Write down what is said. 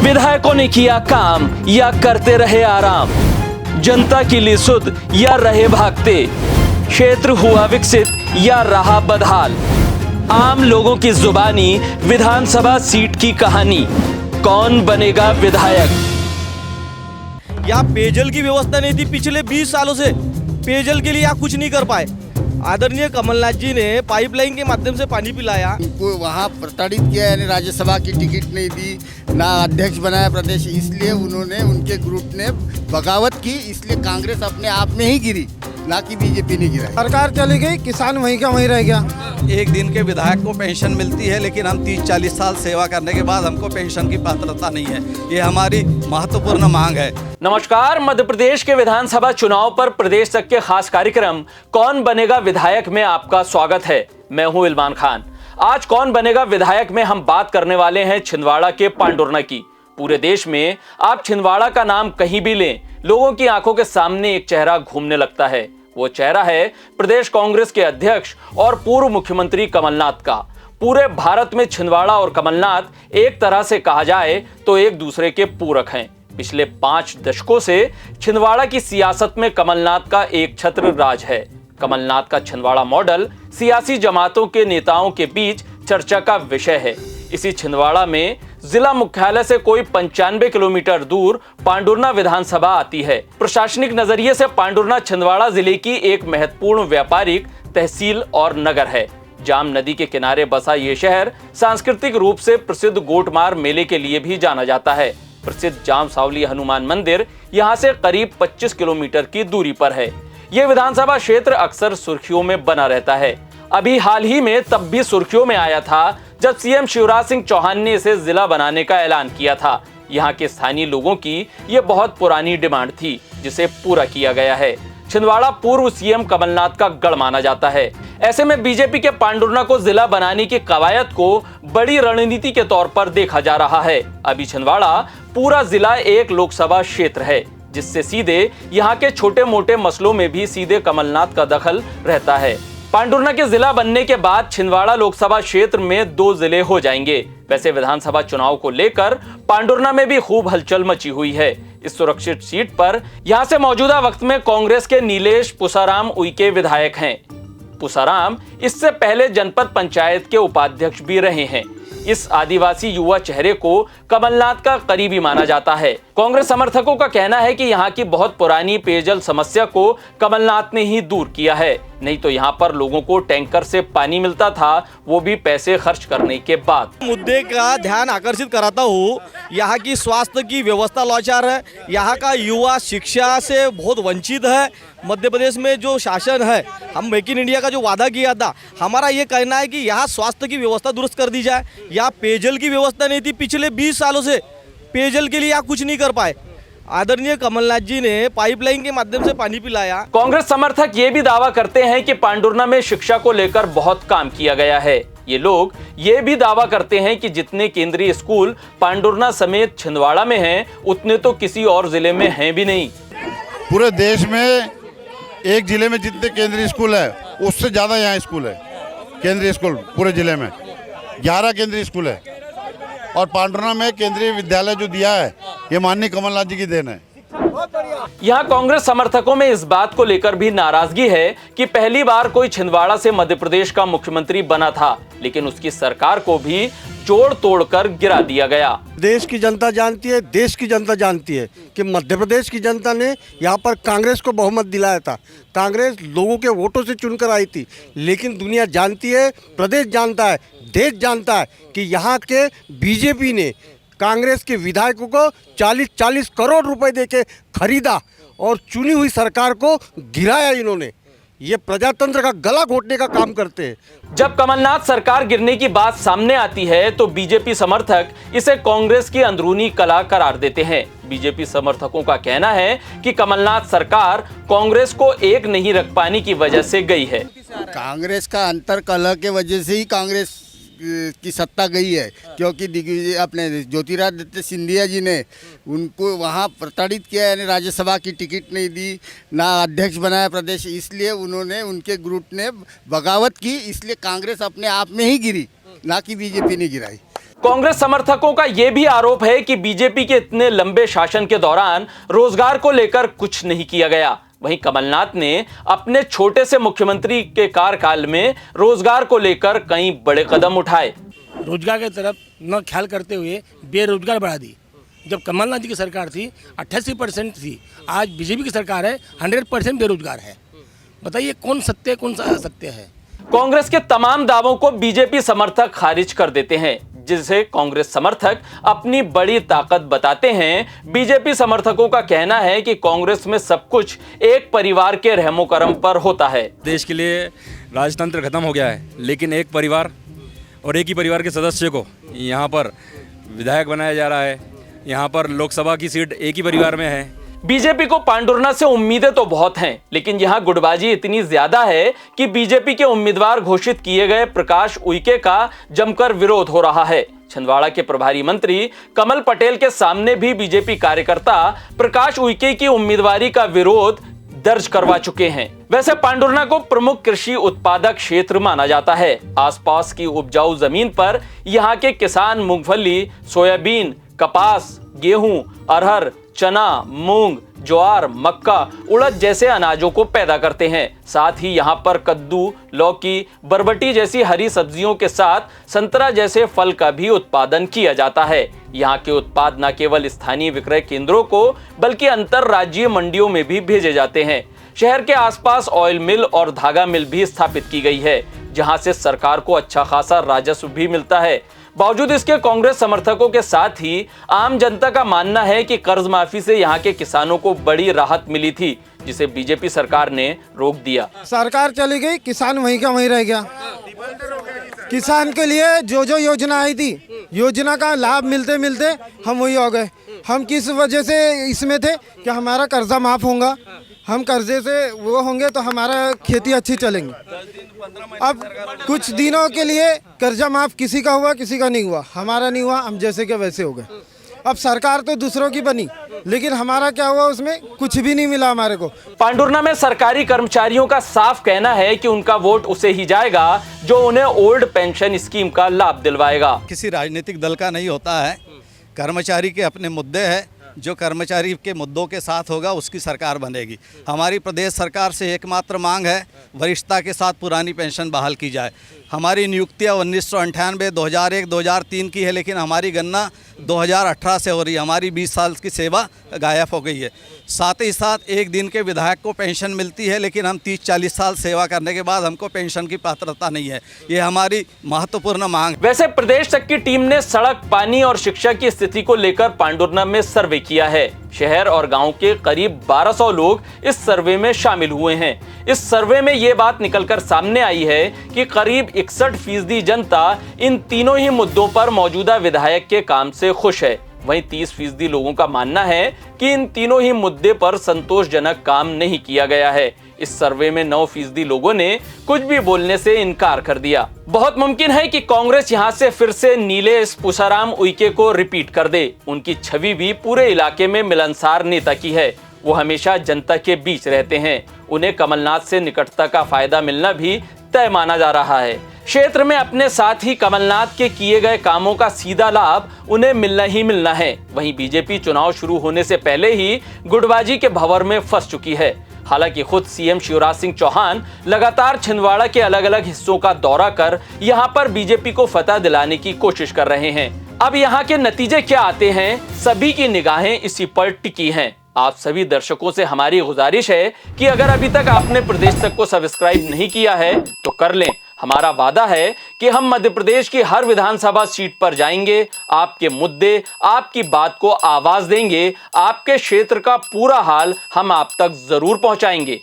विधायकों ने किया काम या करते रहे आराम, जनता की ली सुध या रहे भागते, क्षेत्र हुआ विकसित या रहा बदहाल। आम लोगों की जुबानी विधानसभा सीट की कहानी, कौन बनेगा विधायक। यहाँ पेयजल की व्यवस्था नहीं थी, पिछले 20 सालों से पेयजल के लिए यहाँ कुछ नहीं कर पाए। आदरणीय कमलनाथ जी ने पाइपलाइन के माध्यम से पानी पिलाया, उनको वहाँ प्रताड़ित किया, यानी राज्यसभा की टिकट नहीं दी, ना अध्यक्ष बनाया प्रदेश, इसलिए उन्होंने उनके ग्रुप ने बगावत की, इसलिए कांग्रेस अपने आप में ही गिरी, ना कि बीजेपी ने गिरा। सरकार चली गई, किसान वहीं का वहीं रह गया। एक दिन के विधायक को पेंशन मिलती है, लेकिन हम 30-40 साल सेवा करने के बाद हमको पेंशन की पात्रता नहीं है। ये हमारी महत्वपूर्ण मांग है। नमस्कार, मध्य प्रदेश के विधानसभा चुनाव पर प्रदेश तक के खास कार्यक्रम कौन बनेगा विधायक में आपका स्वागत है। मैं हूं इल्मान खान। आज कौन बनेगा विधायक में हम बात करने वाले हैं छिंदवाड़ा के पांडुरना की। पूरे देश में आप छिंदवाड़ा का नाम कहीं भी लें, लोगों की आंखों के सामने एक चेहरा घूमने लगता है। वो चेहरा है प्रदेश कांग्रेस के अध्यक्ष और पूर्व मुख्यमंत्री कमलनाथ का। पूरे भारत में छिंदवाड़ा और कमलनाथ एक तरह से कहा जाए तो एक दूसरे के पूरक हैं। पिछले 5 दशकों से छिंदवाड़ा की सियासत में कमलनाथ का एक छत्र राज है। कमलनाथ का छिंदवाड़ा मॉडल सियासी जमातों के नेताओं के बीच चर्चा का विषय है। इसी छिंदवाड़ा में जिला मुख्यालय से कोई 95 किलोमीटर दूर पांडुरना विधानसभा आती है। प्रशासनिक नजरिए से पांडुरना छिंदवाड़ा जिले की एक महत्वपूर्ण व्यापारिक तहसील और नगर है। जाम नदी के किनारे बसा ये शहर सांस्कृतिक रूप से प्रसिद्ध गोटमार मेले के लिए भी जाना जाता है। प्रसिद्ध जाम सावली हनुमान मंदिर यहाँ से करीब 25 किलोमीटर की दूरी पर है। यह विधानसभा क्षेत्र अक्सर सुर्खियों में बना रहता है। अभी हाल ही में तब भी सुर्खियों में आया था जब सीएम शिवराज सिंह चौहान ने इसे जिला बनाने का ऐलान किया था। यहाँ के स्थानीय लोगों की ये बहुत पुरानी डिमांड थी, जिसे पूरा किया गया है। छिंदवाड़ा पूर्व सीएम कमलनाथ का गढ़ माना जाता है। ऐसे में बीजेपी के पांडुरना को जिला बनाने की कवायद को बड़ी रणनीति के तौर पर देखा जा रहा है। अभी छिंदवाड़ा पूरा जिला एक लोकसभा क्षेत्र है, जिससे सीधे यहाँ के छोटे मोटे मसलों में भी सीधे कमलनाथ का दखल रहता है। पांडुरना के जिला बनने के बाद छिंदवाड़ा लोकसभा क्षेत्र में 2 जिले हो जाएंगे। वैसे विधानसभा चुनाव को लेकर पांडुरना में भी खूब हलचल मची हुई है। इस सुरक्षित सीट पर यहां से मौजूदा वक्त में कांग्रेस के नीलेश पुसाराम उइके विधायक हैं। पुसाराम इससे पहले जनपद पंचायत के उपाध्यक्ष भी रहे हैं। इस आदिवासी युवा चेहरे को कमलनाथ का करीबी माना जाता है। कांग्रेस समर्थकों का कहना है कि यहाँ की बहुत पुरानी पेयजल समस्या को कमलनाथ ने ही दूर किया है। नहीं तो यहाँ पर लोगों को टैंकर से पानी मिलता था, वो भी पैसे खर्च करने के बाद। मुद्दे का ध्यान आकर्षित कराता हूँ। यहाँ की स्वास्थ्य की व्यवस्था लाचार है। यहाँ का युवा शिक्षा से बहुत वंचित है। मध्य प्रदेश में जो शासन है, हम मेक इन इंडिया का जो वादा किया था, हमारा ये कहना है कि यहाँ स्वास्थ्य की व्यवस्था दुरुस्त कर दी जाए। यहाँ पेयजल की व्यवस्था नहीं थी, पिछले 20 सालों से पेयजल के लिए यहाँ कुछ नहीं कर पाए। आदरणीय कमलनाथ जी ने पाइपलाइन के माध्यम से पानी पिलाया। कांग्रेस समर्थक ये भी दावा करते हैं कि पांडुरना में शिक्षा को लेकर बहुत काम किया गया है। ये लोग ये भी दावा करते हैं कि जितने केंद्रीय स्कूल पांडुरना समेत छिंदवाड़ा में हैं, उतने तो किसी और जिले में हैं भी नहीं। पूरे देश में एक जिले में जितने केंद्रीय स्कूल है, उससे ज़्यादा यहाँ स्कूल है। केंद्रीय स्कूल पूरे जिले में 11 केंद्रीय स्कूल है, और पांडुरना में केंद्रीय विद्यालय जो दिया है, ये माननीय कमलनाथ जी की देन है। यहाँ कांग्रेस समर्थकों में इस बात को लेकर भी नाराजगी है कि पहली बार कोई छिंदवाड़ा से मध्य प्रदेश का मुख्यमंत्री बना था, लेकिन उसकी सरकार को भी जोड़ तोड़कर गिरा दिया गया। देश की जनता जानती है, देश की जनता जानती है कि मध्य प्रदेश की जनता ने यहाँ पर कांग्रेस को बहुमत दिलाया था। कांग्रेस लोगों के वोटों से चुनकर आई थी, लेकिन दुनिया जानती है, प्रदेश जानता है, देश जानता है कि यहाँ के बीजेपी ने कांग्रेस के विधायकों को 40-40 करोड़ रुपए देके खरीदा और चुनी हुई सरकार को गिराया। इन्होंने ये प्रजातंत्र का गला घोटने का काम करते हैं। जब कमलनाथ सरकार गिरने की बात सामने आती है तो बीजेपी समर्थक इसे कांग्रेस की अंदरूनी कला करार देते हैं। बीजेपी समर्थकों का कहना है कि कमलनाथ सरकार कांग्रेस को एक नहीं रख पाने की वजह से गई है। कांग्रेस का अंतर कलह के वजह से ही कांग्रेस की सत्ता गई है, क्योंकि दिग्विजय अपने ज्योतिरादित्य सिंधिया जी ने उनको वहाँ प्रताड़ित किया, यानी राज्यसभा की टिकट नहीं दी, ना अध्यक्ष बनाया प्रदेश, इसलिए उन्होंने उनके ग्रुप ने बगावत की, इसलिए कांग्रेस अपने आप में ही गिरी, ना कि बीजेपी ने गिराई। कांग्रेस समर्थकों का यह भी आरोप है कि बीजेपी के इतने लंबे शासन के दौरान रोजगार को लेकर कुछ नहीं किया गया। वहीं कमलनाथ ने अपने छोटे से मुख्यमंत्री के कार्यकाल में रोजगार को लेकर कई बड़े कदम उठाए। रोजगार की तरफ न ख्याल करते हुए बेरोजगार बढ़ा दी। जब कमलनाथ जी की सरकार थी 88% थी, आज बीजेपी की सरकार है 100% बेरोजगार है। बताइए कौन सत्य कौन सा असत्य है। कांग्रेस के तमाम दावों को बीजेपी समर्थक खारिज कर देते हैं, जिसे कांग्रेस समर्थक अपनी बड़ी ताकत बताते हैं। बीजेपी समर्थकों का कहना है कि कांग्रेस में सब कुछ एक परिवार के रहमो करम पर होता है। देश के लिए राजतंत्र खत्म हो गया है, लेकिन एक परिवार और एक ही परिवार के सदस्य को यहाँ पर विधायक बनाया जा रहा है। यहाँ पर लोकसभा की सीट एक ही परिवार में है। बीजेपी को पांडुरना से उम्मीदें तो बहुत हैं, लेकिन यहां गुटबाजी इतनी ज्यादा है कि बीजेपी के उम्मीदवार घोषित किए गए प्रकाश उइके का जमकर विरोध हो रहा है। छिंदवाड़ा के प्रभारी मंत्री कमल पटेल के सामने भी बीजेपी कार्यकर्ता प्रकाश उइके की उम्मीदवारी का विरोध दर्ज करवा चुके हैं। वैसे पांडुरना को प्रमुख कृषि उत्पादक क्षेत्र माना जाता है। आसपास की उपजाऊ जमीन पर यहाँ के किसान मूंगफली, सोयाबीन, कपास, गेहूं, अरहर, चना, मूंग, ज्वार, मक्का, उड़द जैसे अनाजों को पैदा करते हैं। साथ ही यहाँ पर कद्दू, लौकी, बरबटी जैसी हरी सब्जियों के साथ संतरा जैसे फल का भी उत्पादन किया जाता है। यहाँ के उत्पाद न केवल स्थानीय विक्रय केंद्रों को बल्कि अंतरराज्यीय मंडियों में भी भेजे जाते हैं। शहर के आसपास ऑयल मिल और धागा मिल भी स्थापित की गई है, जहां से सरकार को अच्छा खासा राजस्व भी मिलता है। बावजूद इसके कांग्रेस समर्थकों के साथ ही आम जनता का मानना है कि कर्ज माफी से यहाँ के किसानों को बड़ी राहत मिली थी, जिसे बीजेपी सरकार ने रोक दिया। सरकार चली गई, किसान वहीं का वहीं रह गया। किसान के लिए जो जो योजना आई थी, योजना का लाभ मिलते मिलते हम वही हो गए। हम किस वजह से इसमें थे कि हमारा कर्जा माफ होगा, हम कर्जे से वो होंगे तो हमारा खेती अच्छी चलेंगी। अब कुछ दिनों के लिए कर्जा माफ किसी का हुआ किसी का नहीं हुआ, हमारा नहीं हुआ, हम जैसे के वैसे हो गए। अब सरकार तो दूसरों की बनी, लेकिन हमारा क्या हुआ, उसमें कुछ भी नहीं मिला हमारे को। पांडुरना में सरकारी कर्मचारियों का साफ कहना है कि उनका वोट उसे ही जाएगा जो उन्हें ओल्ड पेंशन स्कीम का लाभ दिलवाएगा। किसी राजनीतिक दल का नहीं होता है, कर्मचारी के अपने मुद्दे हैं। जो कर्मचारी के मुद्दों के साथ होगा उसकी सरकार बनेगी। हमारी प्रदेश सरकार से एकमात्र मांग है वरिष्ठता के साथ पुरानी पेंशन बहाल की जाए। हमारी नियुक्तियाँ 1998, 2001, 2003 की है, लेकिन हमारी गणना 2018 से हो रही है। हमारी 20 साल की सेवा गायब हो गई है। साथ ही साथ एक दिन के विधायक को पेंशन मिलती है, लेकिन हम 30-40 साल सेवा करने के बाद हमको पेंशन की पात्रता नहीं है। ये हमारी महत्वपूर्ण मांग। वैसे प्रदेश तक की टीम ने सड़क, पानी और शिक्षा की स्थिति को लेकर पांडुरना में सर्वे किया है। शहर और गांव के करीब 1200 लोग इस सर्वे में शामिल हुए हैं। इस सर्वे में ये बात निकलकर सामने आई है कि करीब 61% जनता इन तीनों ही मुद्दों पर मौजूदा विधायक के काम से खुश है। वहीं 30% लोगों का मानना है कि इन तीनों ही मुद्दे पर संतोषजनक काम नहीं किया गया है। इस सर्वे में 9% लोगों ने कुछ भी बोलने से इनकार कर दिया। बहुत मुमकिन है कि कांग्रेस यहां से फिर से नीलेश पुषाराम उइके को रिपीट कर दे। उनकी छवि भी पूरे इलाके में मिलनसार नेता की है। वो हमेशा जनता के बीच रहते हैं। उन्हें कमलनाथ से निकटता का फायदा मिलना भी तय माना जा रहा है। क्षेत्र में अपने साथ ही कमलनाथ के किए गए कामों का सीधा लाभ उन्हें मिलना ही मिलना है। वहीं बीजेपी चुनाव शुरू होने से पहले ही गुटबाजी के भंवर में फंस चुकी है। हालांकि खुद सीएम शिवराज सिंह चौहान लगातार छिंदवाड़ा के अलग अलग हिस्सों का दौरा कर यहां पर बीजेपी को फतह दिलाने की कोशिश कर रहे हैं। अब यहां के नतीजे क्या आते हैं, सभी की निगाहें इसी पर टिकी हैं। आप सभी दर्शकों से हमारी गुजारिश है कि अगर अभी तक आपने प्रदेश तक को सब्सक्राइब नहीं किया है तो कर लें। हमारा वादा है कि हम मध्य प्रदेश की हर विधानसभा सीट पर जाएंगे, आपके मुद्दे, आपकी बात को आवाज देंगे, आपके क्षेत्र का पूरा हाल हम आप तक जरूर पहुंचाएंगे।